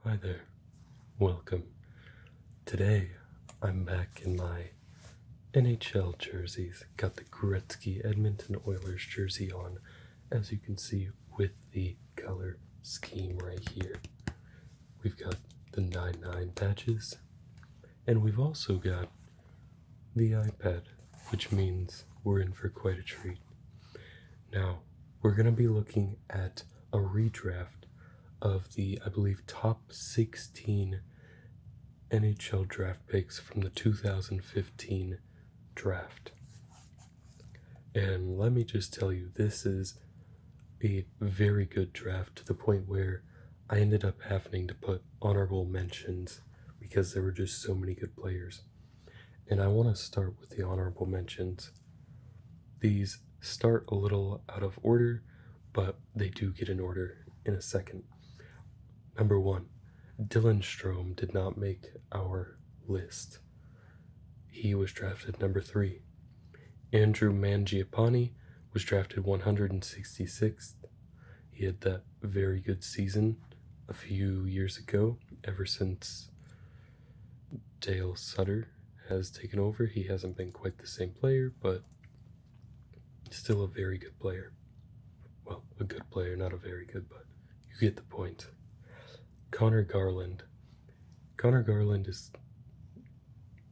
Hi there, welcome. Today I'm back in my NHL jerseys. Got the Gretzky Edmonton Oilers jersey on, as you can see with the color scheme right here. We've got the 9-9 patches, and we've also got the iPad, which means we're in for quite a treat. Now, we're going to be looking at a redraft of the, I believe, top 16 NHL draft picks from the 2015 draft. And let me just tell you, this is a very good draft to the point where I ended up having to put honorable mentions because there were just so many good players. And I want to start with the honorable mentions. These start a little out of order, but they do get in order in a second. Number 1, Dylan Strome did not make our list. He was drafted number 3. Andrew Mangiapane was drafted 166th. He had that very good season a few years ago. Ever since Dale Sutter has taken over, he hasn't been quite the same player, but still a very good player. Well, a good player, not a very good, but you get the point. Connor Garland. Connor Garland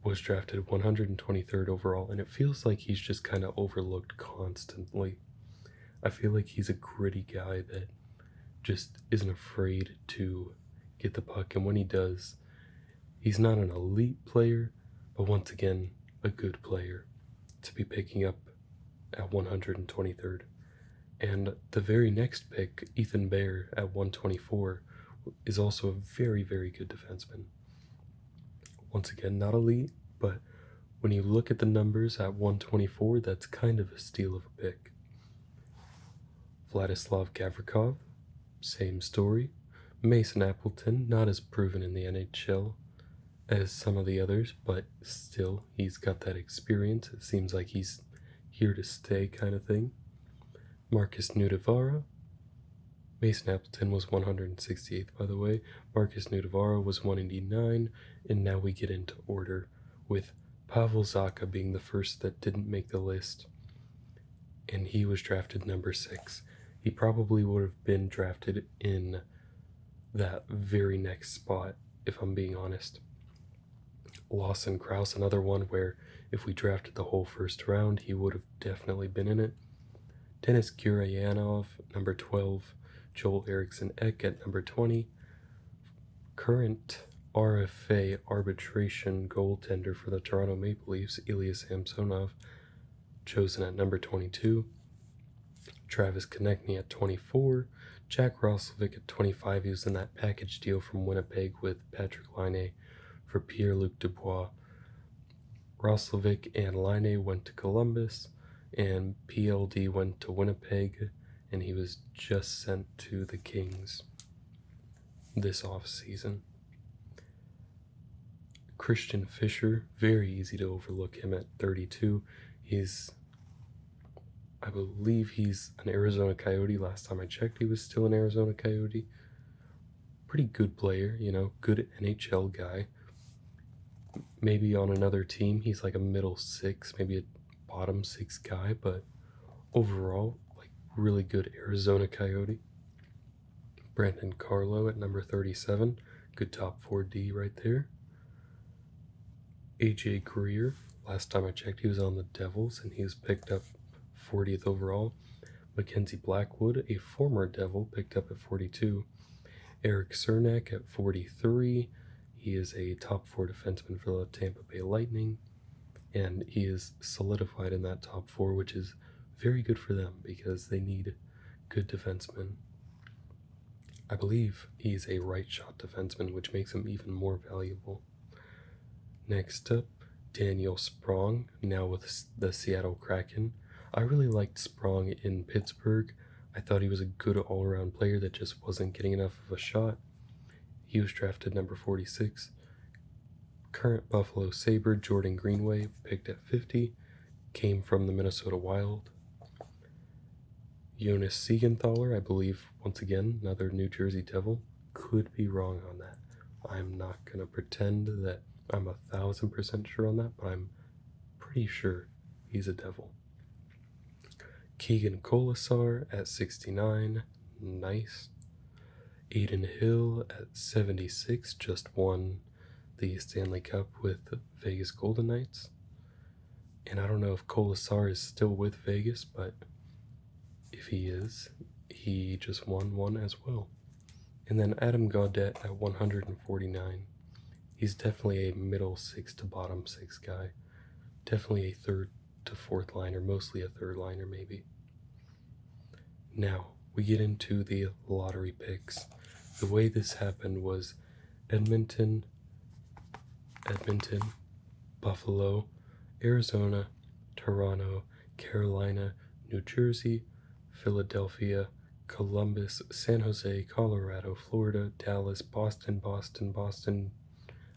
was drafted 123rd overall, and it feels like he's just kind of overlooked constantly. I feel like he's a gritty guy that just isn't afraid to get the puck, and when he does, he's not an elite player, but once again, a good player to be picking up at 123rd. And the very next pick, Ethan Bear at 124, is also a very, very good defenseman. Once again, not elite, but when you look at the numbers at 124, that's kind of a steal of a pick. Vladislav Gavrikov, same story. Mason Appleton, not as proven in the NHL as some of the others, but still, he's got that experience. It seems like he's here to stay kind of thing. Marcus Nudavara. Mason Appleton was 168th, by the way. Marcus Nudavara was 189, and now we get into order, with Pavel Zacha being the first that didn't make the list, and he was drafted number 6. He probably would have been drafted in that very next spot, if I'm being honest. Lawson Krause, another one where if we drafted the whole first round, he would have definitely been in it. Denis Gurianov, number 12. Joel Eriksson Ek at number 20. Current RFA arbitration goaltender for the Toronto Maple Leafs, Ilya Samsonov, chosen at number 22. Travis Konechny at 24. Jack Roslovic at 25. He was in that package deal from Winnipeg with Patrick Laine for Pierre-Luc Dubois. Roslovic and Laine went to Columbus, and PLD went to Winnipeg, and he was just sent to the Kings this offseason. Christian Fischer, very easy to overlook him at 32. I believe he's an Arizona Coyote. Last time I checked, he was still an Arizona Coyote. Pretty good player, good NHL guy. Maybe on another team, he's like a middle 6, maybe a bottom 6 guy, but overall, really good Arizona Coyote. Brandon Carlo at number 37. Good top 4D right there. AJ Greer. Last time I checked, he was on the Devils, and he was picked up 40th overall. Mackenzie Blackwood, a former Devil, picked up at 42. Eric Cernak at 43. He is a top 4 defenseman for the Tampa Bay Lightning, and he is solidified in that top 4, which is very good for them because they need good defensemen. I believe he's a right shot defenseman, which makes him even more valuable. Next up, Daniel Sprong, now with the Seattle Kraken. I really liked Sprong in Pittsburgh. I thought he was a good all-around player that just wasn't getting enough of a shot. He was drafted number 46. Current Buffalo Sabre, Jordan Greenway, picked at 50, came from the Minnesota Wild. Jonas Siegenthaler, I believe, once again, another New Jersey Devil. Could be wrong on that. I'm not going to pretend that I'm 1,000% sure on that, but I'm pretty sure he's a Devil. Keegan Colasar at 69, nice. Aiden Hill at 76, just won the Stanley Cup with Vegas Golden Knights. And I don't know if Colasar is still with Vegas, but if he is, he just won one as well. And then Adam Gaudette at 149. He's definitely a middle six to bottom six guy. Definitely a third to fourth liner, mostly a third liner maybe. Now, we get into the lottery picks. The way this happened was Edmonton, Buffalo, Arizona, Toronto, Carolina, New Jersey, Philadelphia, Columbus, San Jose, Colorado, Florida, Dallas, Boston,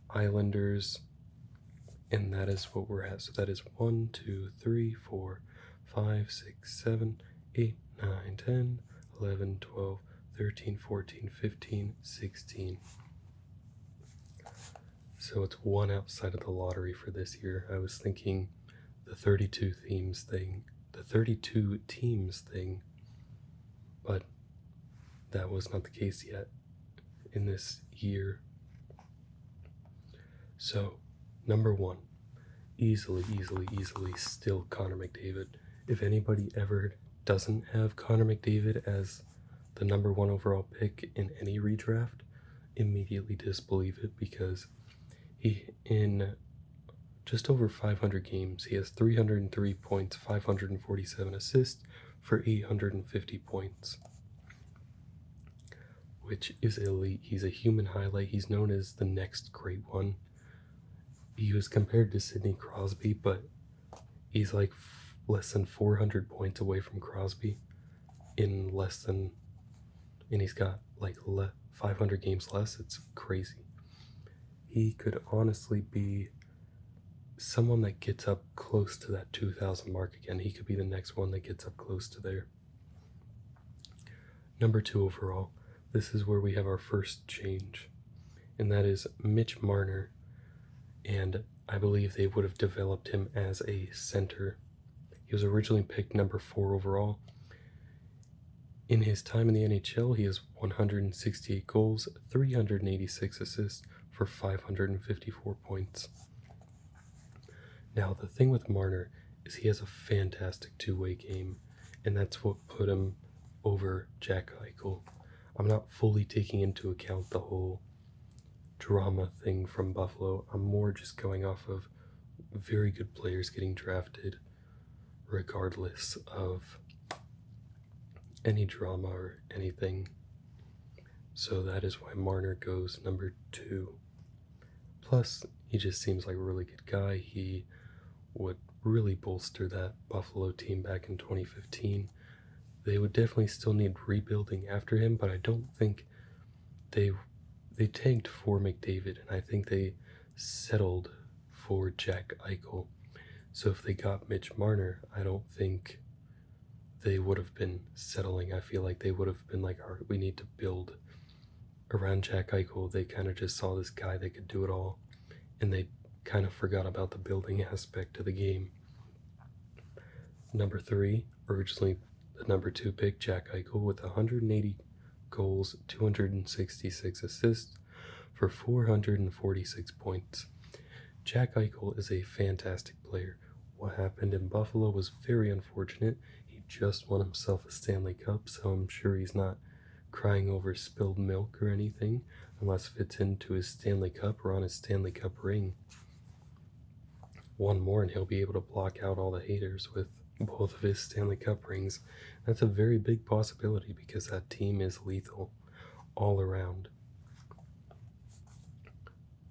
Islanders, and that is what we're at. So that is 1, 2, 3, 4, 5, 6, 7, 8, 9, 10, 11, 12, 13, 14, 15, 16. So it's one outside of the lottery for this year. I was thinking the 32 teams thing, but that was not the case yet in this year. So, number one, easily, still Connor McDavid. If anybody ever doesn't have Connor McDavid as the number one overall pick in any redraft, immediately disbelieve it, because he, in just over 500 games, he has 303 points, 547 assists for 850 points, which is elite. He's a human highlight. He's known as the next great one. He was compared to Sidney Crosby, but he's like less than 400 points away from Crosby and he's got like 500 games less. It's crazy. He could honestly be someone that gets up close to that 2,000 mark again. He could be the next one that gets up close to there. Number 2 overall, this is where we have our first change, and that is Mitch Marner, and I believe they would have developed him as a center. He was originally picked number 4 overall. In his time in the NHL, he has 168 goals, 386 assists for 554 points. Now, the thing with Marner is he has a fantastic two-way game, and that's what put him over Jack Eichel. I'm not fully taking into account the whole drama thing from Buffalo. I'm more just going off of very good players getting drafted regardless of any drama or anything. So that is why Marner goes number 2. Plus, he just seems like a really good guy. He would really bolster that Buffalo team back in 2015. They would definitely still need rebuilding after him, but I don't think they tanked for McDavid, and I think they settled for Jack Eichel. So if they got Mitch Marner, I don't think they would have been settling. I feel like they would have been like, all right, we need to build around Jack Eichel. They kind of just saw this guy that could do it all, and they kind of forgot about the building aspect of the game. Number 3, originally the number 2 pick, Jack Eichel, with 180 goals, 266 assists for 446 points. Jack Eichel is a fantastic player. What happened in Buffalo was very unfortunate. He just won himself a Stanley Cup, so I'm sure he's not crying over spilled milk or anything, unless it fits into his Stanley Cup or on his Stanley Cup ring. One more and he'll be able to block out all the haters with both of his Stanley Cup rings. That's a very big possibility because that team is lethal all around.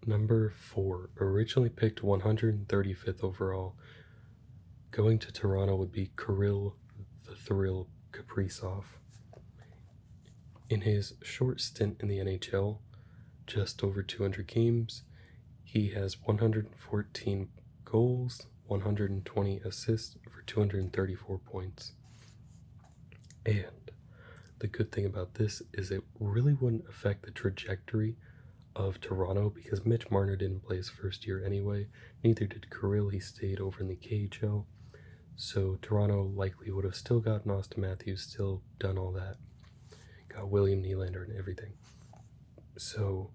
Number 4, originally picked 135th overall. Going to Toronto would be Kirill the Thrill Kaprizov. In his short stint in the NHL, just over 200 games, he has 114 goals, 120 assists for 234 points. And the good thing about this is it really wouldn't affect the trajectory of Toronto because Mitch Marner didn't play his first year anyway. Neither did Kirill. He stayed over in the KHL. So Toronto likely would have still gotten Austin Matthews, still done all that. Got William Nylander and everything. So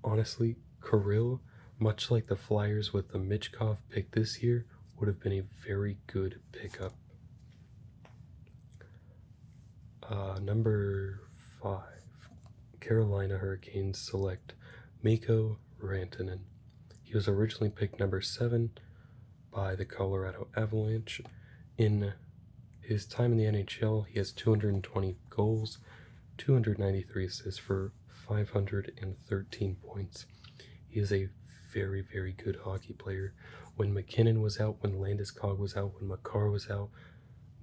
honestly, Kirill, much like the Flyers with the Michkov pick this year, would have been a very good pickup. Number 5, Carolina Hurricanes select Mikko Rantanen. He was originally picked number 7 by the Colorado Avalanche. In his time in the NHL, he has 220 goals, 293 assists for 513 points. He is a very, very good hockey player. When McKinnon was out, when Landeskog was out, when Makar was out,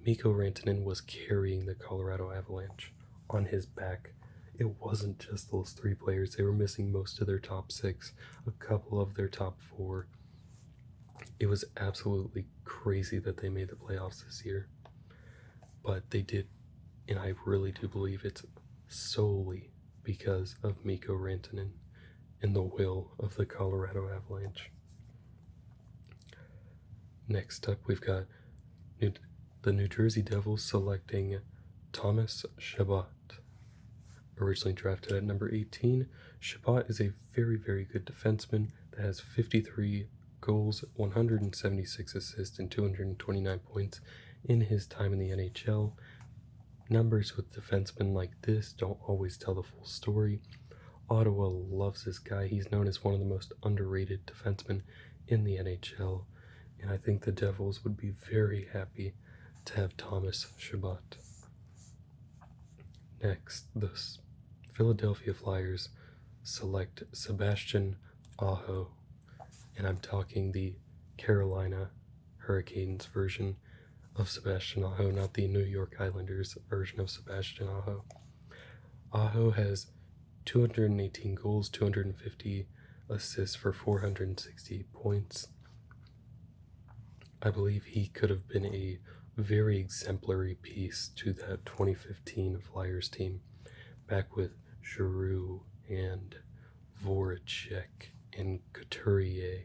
Mikko Rantanen was carrying the Colorado Avalanche on his back. It wasn't just those 3 players. They were missing most of their top 6, a couple of their top 4. It was absolutely crazy that they made the playoffs this year. But they did, and I really do believe it's solely because of Mikko Rantanen and the will of the Colorado Avalanche. Next up, we've got the New Jersey Devils selecting Thomas Chabot. Originally drafted at number 18, Chabot is a very, very good defenseman that has 53 goals, 176 assists, and 229 points in his time in the NHL. Numbers with defensemen like this don't always tell the full story. Ottawa loves this guy. He's known as one of the most underrated defensemen in the NHL, and I think the Devils would be very happy to have Thomas Chabot. Next, the Philadelphia Flyers select Sebastian Aho, and I'm talking the Carolina Hurricanes version of Sebastian Aho, not the New York Islanders version of Sebastian Aho. Aho has 218 goals, 250 assists for 460 points. I believe he could have been a very exemplary piece to that 2015 Flyers team, back with Giroux and Voracek and Couturier.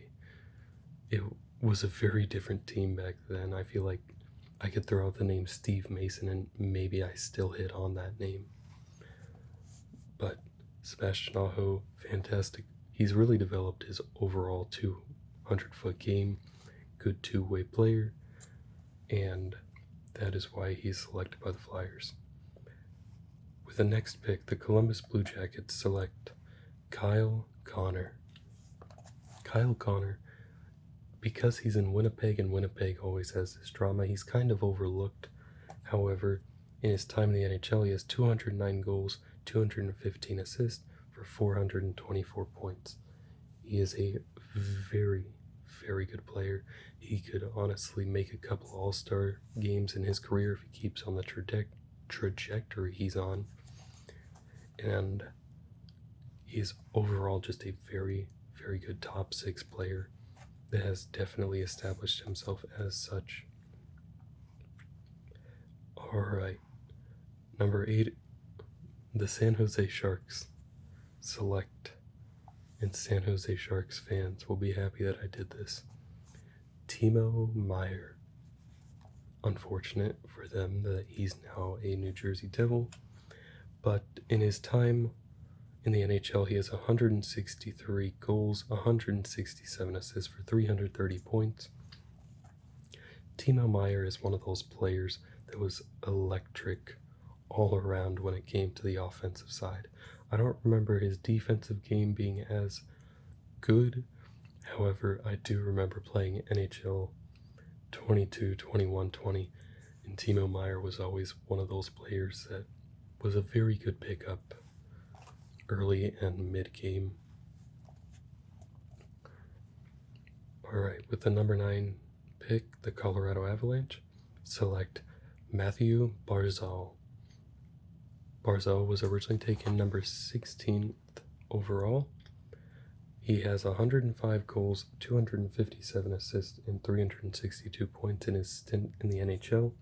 It was a very different team back then. I feel like I could throw out the name Steve Mason and maybe I still hit on that name. But Sebastian Aho, fantastic. He's really developed his overall 200-foot game, good two-way player, and that is why he's selected by the Flyers. With the next pick, the Columbus Blue Jackets select Kyle Connor. Kyle Connor, because he's in Winnipeg and Winnipeg always has this drama, he's kind of overlooked. However, in his time in the NHL, he has 209 goals, 215 assists for 424 points. He is a very, very good player. He could honestly make a couple All-Star games in his career if he keeps on the trajectory he's on. And he's overall just a very, very good top 6 player that has definitely established himself as such. Alright, number 8, the San Jose Sharks select, and San Jose Sharks fans will be happy that I did this, Timo Meier. Unfortunate for them that he's now a New Jersey Devil, but in his time in the NHL, he has 163 goals, 167 assists for 330 points. Timo Meier is one of those players that was electric all around when it came to the offensive side. I don't remember his defensive game being as good. However, I do remember playing NHL 22, 21, 20, and Timo Meier was always one of those players that was a very good pickup early and mid-game. Alright, with the number 9 pick, the Colorado Avalanche select Matthew Barzal. Barzal was originally taken number 16th overall. He has 105 goals, 257 assists, and 362 points in his stint in the NHL.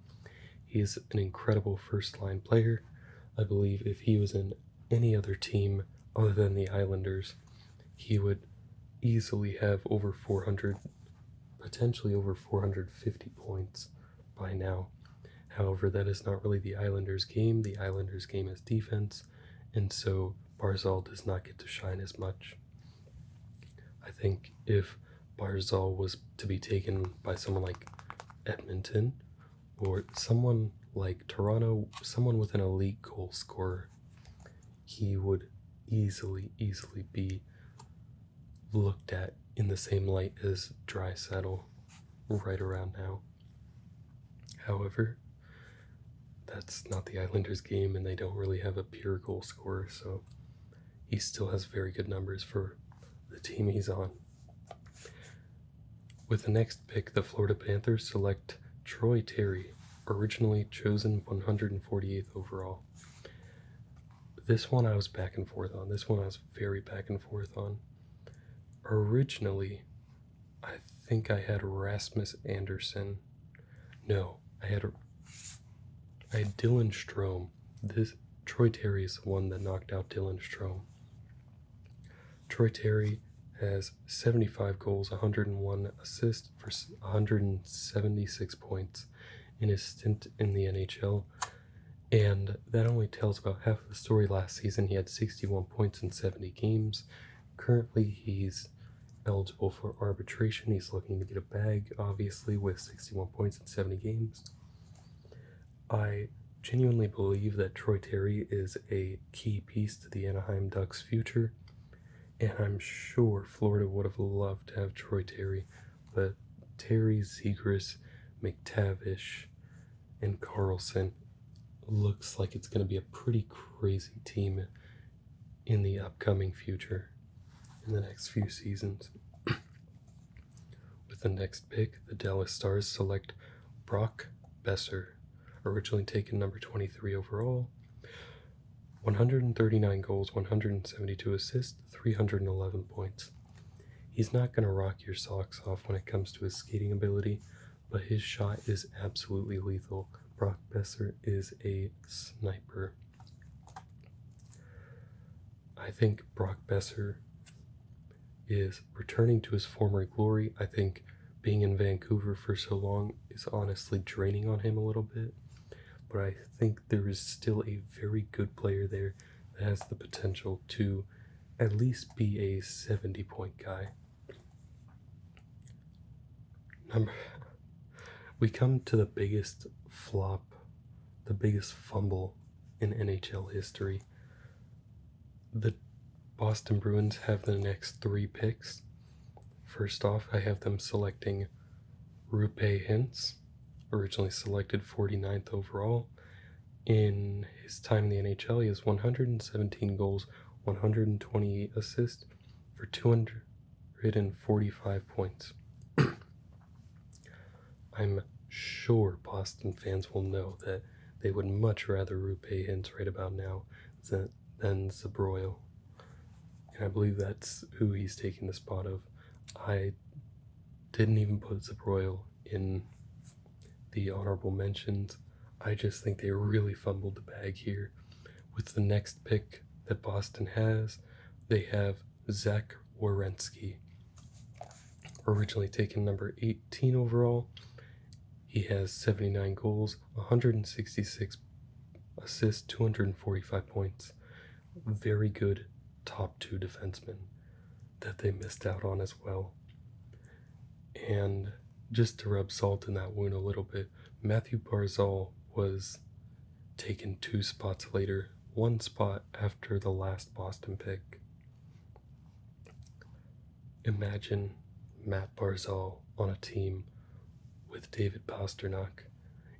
He is an incredible first-line player. I believe if he was in any other team other than the Islanders, he would easily have over 400, potentially over 450 points by now. However, that is not really the Islanders' game. The Islanders' game is defense, and so Barzal does not get to shine as much. I think if Barzal was to be taken by someone like Edmonton or someone like Toronto, someone with an elite goal scorer, he would easily be looked at in the same light as Draisaitl right around now. However, that's not the Islanders' game, and they don't really have a pure goal scorer, so he still has very good numbers for the team he's on. With the next pick, the Florida Panthers select Troy Terry, originally chosen 148th overall. This one I was back and forth on. This one I was very back and forth on. Originally, I think I had Rasmus Anderson. No, I had Dylan Strome. This Troy Terry is the one that knocked out Dylan Strome. Troy Terry has 75 goals, 101 assists for 176 points in his stint in the NHL. And that only tells about half of the story. Last season, he had 61 points in 70 games. Currently, he's eligible for arbitration. He's looking to get a bag, obviously, with 61 points in 70 games. I genuinely believe that Troy Terry is a key piece to the Anaheim Ducks' future. And I'm sure Florida would have loved to have Troy Terry, but Terry, Zegras, McTavish, and Carlson looks like it's going to be a pretty crazy team in the upcoming future, in the next few seasons. With the next pick, the Dallas Stars select Brock Besser, originally taken number 23 overall. 139 goals, 172 assists, 311 points. He's not going to rock your socks off when it comes to his skating ability, but his shot is absolutely lethal. Brock Besser is a sniper. I think Brock Besser is returning to his former glory. I think being in Vancouver for so long is honestly draining on him a little bit. But I think there is still a very good player there that has the potential to at least be a 70-point guy. We come to the biggest flop, the biggest fumble in NHL history. The Boston Bruins have the next 3 picks. First off, I have them selecting Rupe Hintz, originally selected 49th overall. In his time in the NHL, he has 117 goals, 128 assists for 245 points. I'm sure Boston fans will know that they would much rather Rupe Hintz right about now than Zabroil. And I believe that's who he's taking the spot of. I didn't even put Zabroil in the honorable mentions. I just think they really fumbled the bag here. With the next pick that Boston has, they have Zach Werenski, originally taken number 18 overall. He has 79 goals, 166 assists, 245 points. Very good top 2 defenseman that they missed out on as well. And just to rub salt in that wound a little bit, Matthew Barzal was taken 2 spots later, 1 spot after the last Boston pick. Imagine Matt Barzal on a team with David Pastrnak,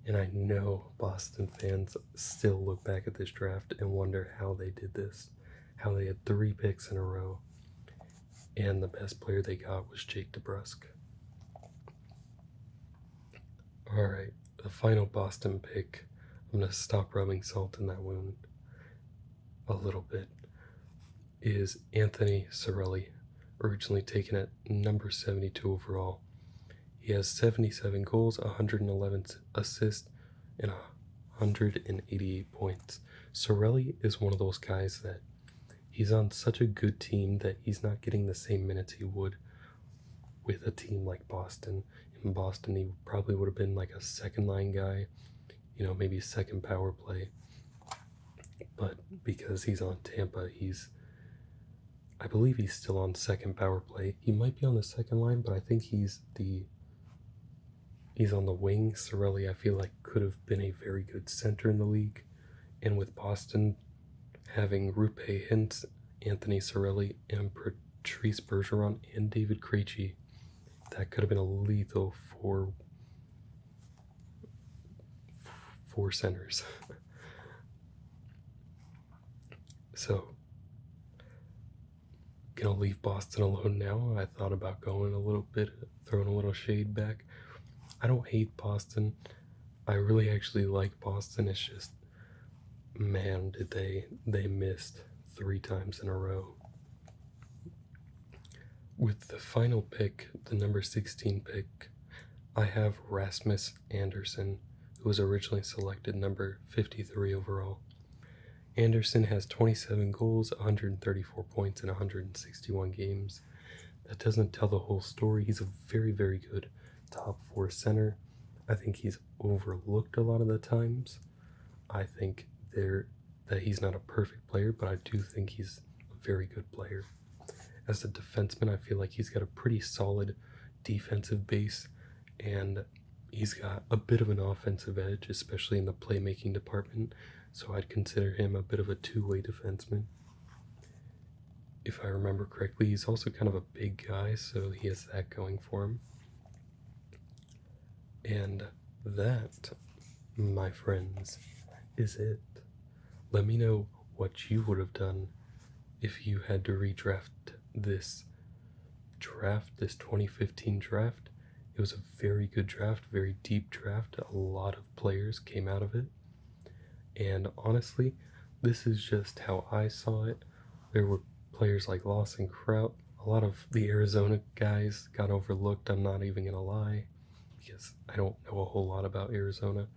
and I know Boston fans still look back at this draft and wonder how they did this, how they had 3 picks in a row, and the best player they got was Jake DeBrusk. Alright, the final Boston pick, I'm going to stop rubbing salt in that wound a little bit, is Anthony Cirelli, originally taken at number 72 overall. He has 77 goals, 111 assists, and 188 points. Cirelli is one of those guys that he's on such a good team that he's not getting the same minutes he would with a team like Boston. In Boston, he probably would have been like a second line guy, maybe second power play. But because he's on Tampa, I believe he's still on second power play. He might be on the second line, but I think he's on the wing. Cirelli, I feel like, could have been a very good center in the league. And with Boston having Rupe Hintz, Anthony Cirelli, and Patrice Bergeron, and David Krejci, that could have been a lethal four centers. So, gonna leave Boston alone now. I thought about going a little bit, throwing a little shade back. I don't hate Boston. I really actually like Boston. It's just, man, did they missed 3 times in a row. With the final pick, the number 16 pick, I have Rasmus Anderson, who was originally selected number 53 overall. Anderson has 27 goals, 134 points in 161 games. That doesn't tell the whole story. He's a very, very good top 4 center. I think he's overlooked a lot of the times. I think that he's not a perfect player, but I do think he's a very good player. As a defenseman, I feel like he's got a pretty solid defensive base, and he's got a bit of an offensive edge, especially in the playmaking department, so I'd consider him a bit of a two-way defenseman. If I remember correctly, he's also kind of a big guy, so he has that going for him. And that, my friends, is it. Let me know what you would have done if you had to redraft this 2015 draft. It was a very good draft, very deep draft. A lot of players came out of it. And honestly, this is just how I saw it. There were players like Lawson Kraut. A lot of the Arizona guys got overlooked, I'm not even gonna lie, because I don't know a whole lot about Arizona.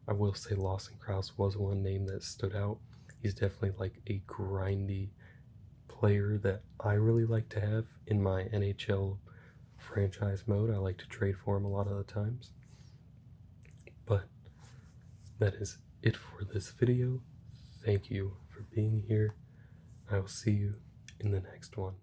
I will say Lawson Kraut was one name that stood out. He's definitely like a grindy player that I really like to have in my NHL franchise mode. I like to trade for him a lot of the times. But that is it for this video. Thank you for being here. I will see you in the next one.